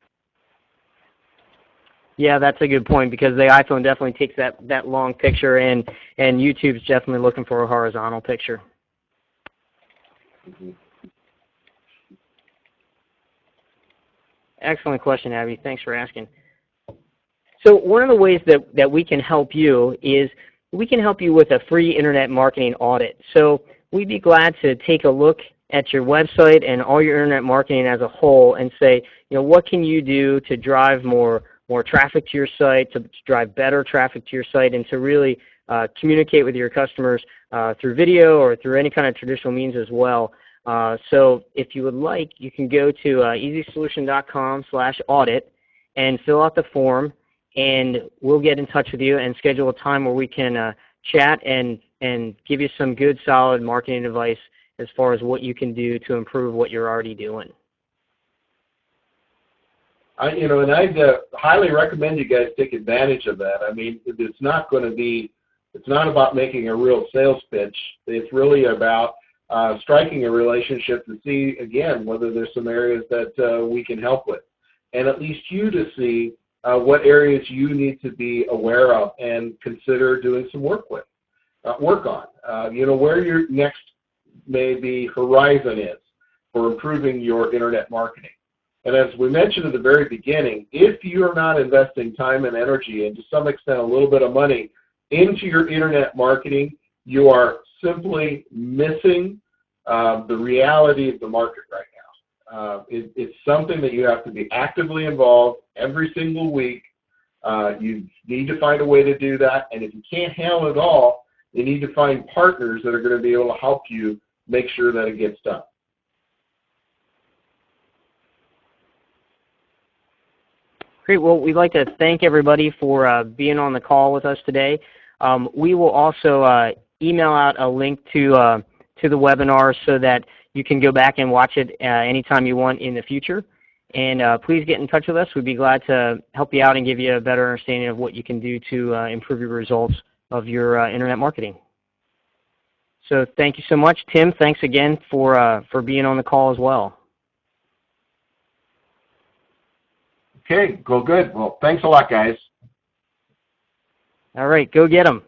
Yeah, that's a good point because the iPhone definitely takes that long picture, and YouTube's definitely looking for a horizontal picture. Mm-hmm. Excellent question, Abby. Thanks for asking. So one of the ways that we can help you is we can help you with a free internet marketing audit. So we'd be glad to take a look at your website and all your internet marketing as a whole and say, what can you do to drive more traffic to your site, to drive better traffic to your site, and to really communicate with your customers through video or through any kind of traditional means as well. So if you would like, you can go to EZSolution.com/audit and fill out the form, and we'll get in touch with you and schedule a time where we can chat and give you some good, solid marketing advice as far as what you can do to improve what you're already doing. And I'd highly recommend you guys take advantage of that. I mean, it's not about making a real sales pitch. It's really about striking a relationship to see, again, whether there's some areas that we can help with. And at least you to see what areas you need to be aware of and consider doing some work on. Where your next maybe horizon is for improving your internet marketing. And as we mentioned at the very beginning, if you are not investing time and energy and to some extent a little bit of money into your internet marketing, you are simply missing the reality of the market right now. It's something that you have to be actively involved every single week. You need to find a way to do that, and if you can't handle it all, you need to find partners that are going to be able to help you make sure that it gets done. Great. Well, we'd like to thank everybody for being on the call with us today. We will also email out a link to the webinar so that you can go back and watch it anytime you want in the future. And please get in touch with us. We'd be glad to help you out and give you a better understanding of what you can do to improve your results of your internet marketing. So thank you so much. Tim, thanks again for being on the call as well. Okay, well, good. Well, thanks a lot, guys. All right, go get them.